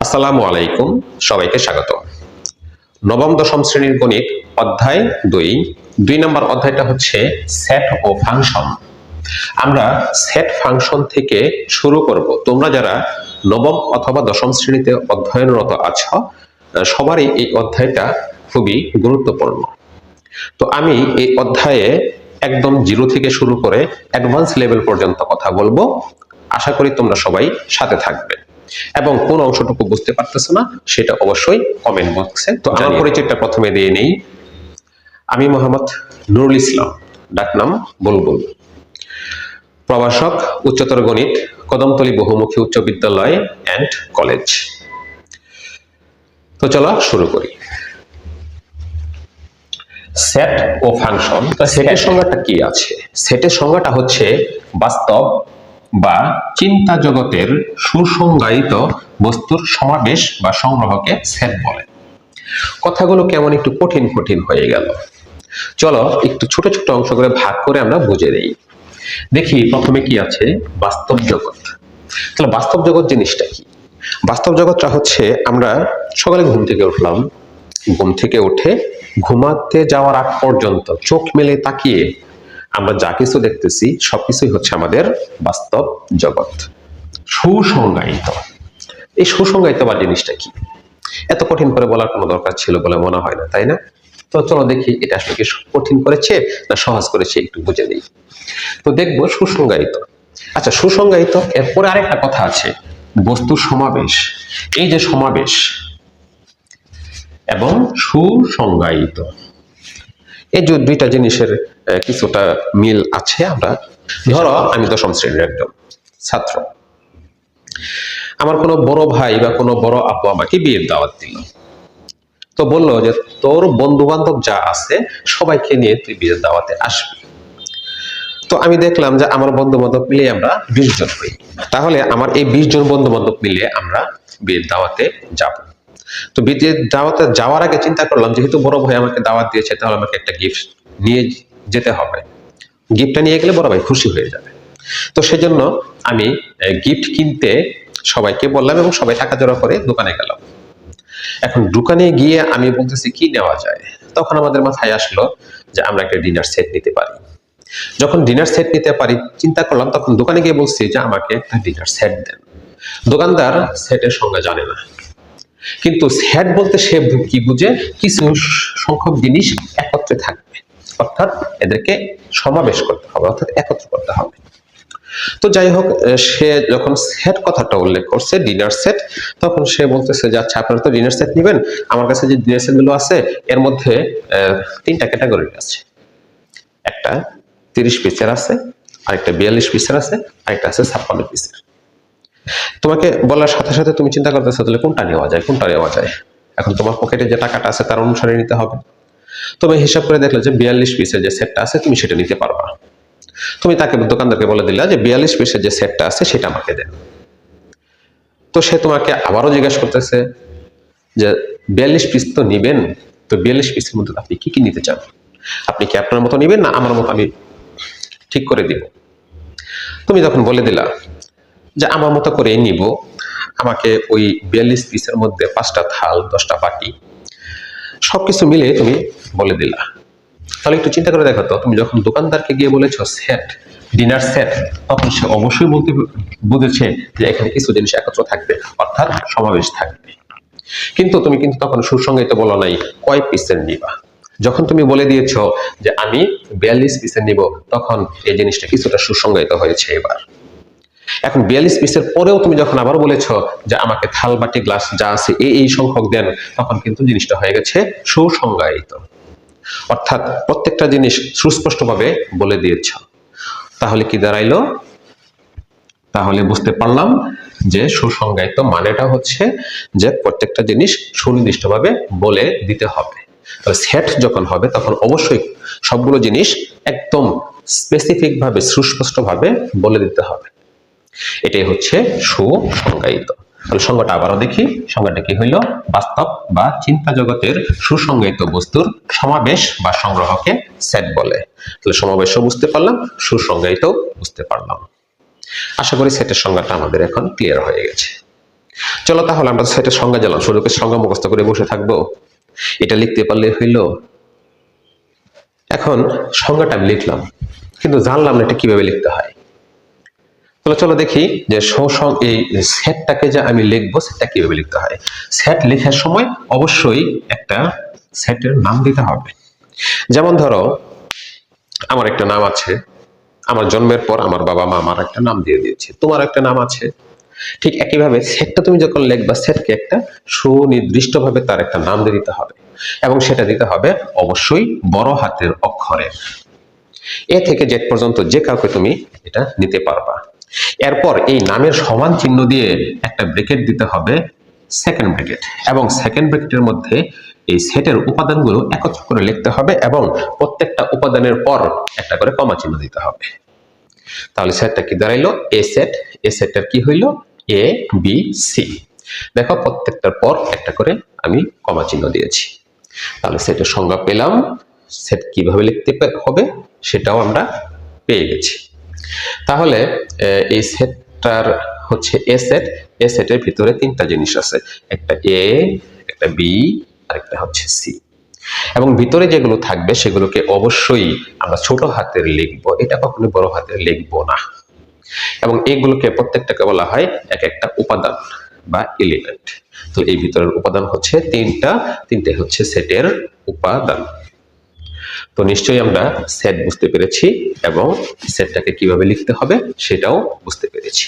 আসসালামু আলাইকুম, সবাইকে স্বাগত। নবম দশম শ্রেণীর গণিত অধ্যায় ২ নম্বর অধ্যায়টা হচ্ছে সেট ও ফাংশন। আমরা সেট ফাংশন থেকে শুরু করব। তোমরা যারা নবম অথবা দশম শ্রেণীতে অধ্যয়নরত আছো, সবারই এই অধ্যায়টা খুবই গুরুত্বপূর্ণ। তো আমি এই অধ্যায়ে একদম জিরো থেকে শুরু করে অ্যাডভান্স লেভেল পর্যন্ত কথা বলবো। আশা করি তোমরা সবাই সাথে থাকবে এবং কোন অংশটুকু বুঝতে পারতেছো না সেটা অবশ্যই কমেন্ট বক্সে। তো আমার পরিচয়টা প্রথমে দিয়ে নেই। আমি মোহাম্মদ নুরুল ইসলাম, ডাকনাম বুলবুল, প্রভাষক, উচ্চতর গণিত, কদমতলী বহুমুখী উচ্চ বিদ্যালয় অ্যান্ড কলেজ। তো চলো শুরু করি। সেট ও ফাংশন। সেটের সংজ্ঞাটা কি আছে? সেটের সংজ্ঞাটা হচ্ছে বাস্তব বা চিন্তা জগতের সুসংজ্ঞায়িত বস্তুর সমাবেশ বা সংগ্রহকে সেট বলে। কথাগুলো কেমন একটু কঠিন কঠিন হয়ে গেল, চলো একটু ছোট ছোট অংশ করে ভাগ করে আমরা বুঝে নেই। দেখি প্রথমে কি আছে, বাস্তব জগৎ। তাহলে বাস্তব জগৎ জিনিসটা কি? বাস্তব জগৎটা হচ্ছে আমরা সকালে ঘুম থেকে উঠলাম, ঘুম থেকে উঠে ঘুমাতে যাওয়ার আগ পর্যন্ত চোখ মেলে তাকিয়ে আমরা যা কিছু দেখতেছি সবকিছুই হচ্ছে আমাদের বাস্তব জগৎ, সুসংজ্ঞায়িত। এই সুসংজ্ঞায়িত বা জিনিসটা কি? এত কঠিন করে বলার কোনো দরকার ছিল বলে মনে হয় না, তাই না? তো চলো দেখি এটা আসলে কি কঠিন করেছে না সহজ করেছে, একটু বুঝে নেই। তো দেখবো সুসংজ্ঞায়িত। আচ্ছা, সুসংজ্ঞায়িত, এরপরে আরেকটা কথা আছে, বস্তুর সমাবেশ। এই যে সমাবেশ এবং সুসংজ্ঞায়িত, এই যে দুইটা জিনিসের কিছুটা মিল আছে। আমরা ধরো আমি দশম শ্রেণীর একজন ছাত্র, আমার কোনো বড় ভাই বা কোনো বড় আপু আমাকে বিয়ের দাওয়াত দিল। তো বললো যে তোর বন্ধু বান্ধব যা আছে সবাইকে নিয়ে তুই বিয়ের দাওয়াতে আসবি। তো আমি দেখলাম যে আমার বন্ধু বান্ধব মিলে আমরা 20 জন হই। তাহলে আমার এই 20 জন বন্ধু বান্ধব মিলে আমরা বিয়ের দাওয়াতে যাব। তো বিয়ের দাওয়াতে যাওয়ার আগে চিন্তা করলাম, যেহেতু বড় ভাই আমাকে দাওয়াত দিয়েছে তাহলে আমাকে একটা গিফট নিয়ে যেতে হবে। গিফটটা নিয়ে গেলে বড় ভাই খুশি হয়ে যাবে। তো সেজন্য আমি গিফট কিনতে সবাইকে বললাম এবং সবাই টাকা জড়ো করে দোকানে গেলাম। এখন দোকানে গিয়ে আমি বলতেছি কি নেওয়া যায়, তখন আমাদের মাথায় আসলো যে আমরা একটা ডিনার সেট নিতে পারি। যখন ডিনার সেট নিতে পারি চিন্তা করলাম, তখন দোকানে গিয়ে বলছি যে আমাকে একটা ডিনার সেট দেন। দোকানদার সেটের সংজ্ঞা জানে না, কিন্তু সেট বলতে সে কি বুঝে, কিছু সংখ্যক জিনিস একত্রে থাকবে, অর্থাৎ এদেরকে সমাবেশ করতে হবে, অর্থাৎ একত্র করতে হবে। তো যাই হোক, সে যখন সেট কথাটা উল্লেখ করছে, ডিনার সেট, তখন সে বলতেছে যে আচ্ছা আপনারা তো ডিনার সেট নেবেন, আমার কাছে যে ডিনার সেট গুলো আছে এর মধ্যে 3টা ক্যাটাগরি আছে। একটা 30 পিসের আছে, আরেকটা 42 পিসের আছে, আরেকটা আছে 56 পিসের। তোমাকে বলার সাথে সাথে তুমি চিন্তা করতেছো তাহলে কোনটা নেওয়া যায়, কোনটা নেওয়া যায়। এখন তোমার পকেটে যে টাকাটা আছে তার অনুসারে নিতে হবে। তুমি হিসাব করে দেখলে যে 42 পিসের যে সেটটা আছে তুমি সেটা নিতে পারবা। তুমি তাকে দোকানদারকে বলে দিলা যে 42 পিসের যে সেটটা আছে সেটা আমাকে দেন। তো সে তোমাকে আবারও জিজ্ঞাসা করতেছে যে 42 পিস তো নিবেন, তো 42 পিসের মধ্যে আপনি কি কি নিতে চান? আপনি কি আপনার মতো নিবেন না আমার মতো আমি ঠিক করে দিব? তুমি তখন বলে দিলা যে আমার মতো করে নিব, আমাকে ওই 42 পিসের মধ্যে 5টা থাল, 10টা বাটি সবকিছু মিলে তুমি বলে দিলা। তাহলে একটু চিন্তা করে দেখো তো, তুমি যখন দোকানদারকে গিয়ে বলেছো সেট, ডিনার সেট, তখন সে অবশ্যই বুঝেছে যে এখানে কিছু জিনিস একত্র থাকবে, অর্থাৎ সমাবেশ থাকবে। কিন্তু তুমি কিন্তু তখন সুসংজ্ঞায়িত বলো নাই কয় পিসের নিবা। যখন তুমি বলে দিয়েছো যে আমি 42 পিসের নিব, তখন এই জিনিসটা কিছুটা সুসংজ্ঞায়িত হয়েছে। এবার এখন 42 পিসের পরেও তুমি যখন আবার বলেছো যে আমাকে থাল বাটি গ্লাস যা আছে এই সংখ্যক দেন, তখন কিন্তু জিনিসটা হয়ে গেছে সুসংজ্ঞায়িত, অর্থাৎ প্রত্যেকটা জিনিস সুস্পষ্টভাবে বলে দিয়েছ। তাহলে কি দাঁড়াইলো? তাহলে বুঝতে পারলাম যে সুসংজ্ঞায়িত মানেটা হচ্ছে যে প্রত্যেকটা জিনিস সুনির্দিষ্টভাবে বলে দিতে হবে। তাহলে সেট যখন হবে তখন অবশ্যই সবগুলো জিনিস একদম স্পেসিফিক ভাবে সুস্পষ্টভাবে বলে দিতে হবে। এটাই হচ্ছে সুসংজ্ঞায়িত। তাহলে সংজ্ঞাটা আবারও দেখি। সংজ্ঞাটা কি হইল? বাস্তব বা চিন্তা জগতের সুসংজ্ঞায়িত বস্তুর সমাবেশ বা সংগ্রহকে সেট বলে। তাহলে সমাবেশও বুঝতে পারলাম, সুসংজ্ঞায়িত বুঝতে পারলাম। আশা করি সেটের সংজ্ঞাটা আমাদের এখন ক্লিয়ার হয়ে গেছে। চলো তাহলে আমরা সেটের সংজ্ঞা জানলাম, শুধু কি সংজ্ঞা মুখস্থ করে বসে থাকবো? এটা লিখতে পারলে হইল। এখন সংজ্ঞাটা আমি লিখলাম, কিন্তু জানলাম না এটা কিভাবে লিখতে হয়। তাহলে চলো দেখি যে এই সেটটাকে যে আমি লিখবো সেটা কিভাবে লিখতে হয়। সেট লেখার সময় অবশ্যই একটা সেটের নাম দিতে হবে। যেমন ধরো আমার একটা নাম আছে, আমার জন্মের পর আমার বাবা মা আমার একটা নাম দিয়ে দিয়েছে, তোমার একটা নাম আছে। ঠিক একইভাবে সেটটা তুমি যখন লিখবা, সেটকে একটা সুনির্দিষ্টভাবে তার একটা নাম দিয়ে দিতে হবে, এবং সেটা দিতে হবে অবশ্যই বড় হাতের অক্ষরে। এ থেকে জেড পর্যন্ত যে কাউকে তুমি এটা নিতে পারবা। এরপর এই নামের সমান চিহ্ন দিয়ে একটা ব্র্যাকেট দিতে হবে, সেকেন্ড ব্র্যাকেট, এবং সেকেন্ড ব্র্যাকেটের মধ্যে এই সেটের উপাদানগুলো একত্র করে লিখতে হবে, এবং প্রত্যেকটা উপাদানের পর একটা করে কমা চিহ্ন দিতে হবে। তাহলে সেটটা কি দাঁড়াইলো? এ সেট। এ সেটটার কি হইলো? A B C. দেখো প্রত্যেকটার পর একটা করে আমি কমা চিহ্ন দিয়েছি। তাহলে সেটের সংজ্ঞা পেলাম, সেট কিভাবে লিখতে হবে সেটাও আমরা পেয়ে গেছি। তাহলে এই সেটটার হচ্ছে এ সেট। এ সেটের ভিতরে তিনটা জিনিস আছে, একটা এ, একটা বি, আর একটা হচ্ছে সি। এবং ভিতরে যেগুলো থাকবে সেগুলোকে অবশ্যই আমরা ছোট হাতের লিখবো, এটা কখনো বড় হাতের লিখবো না। এবং এগুলোকে প্রত্যেকটাকে বলা হয় এক একটা উপাদান বা এলিমেন্ট। তো এই ভিতরের উপাদান হচ্ছে তিনটে হচ্ছে সেটের উপাদান। তো নিশ্চয়ই আমরা সেট বুঝতে পেরেছি এবং সেটটাকে কিভাবে লিখতে হবে সেটাও বুঝতে পেরেছি।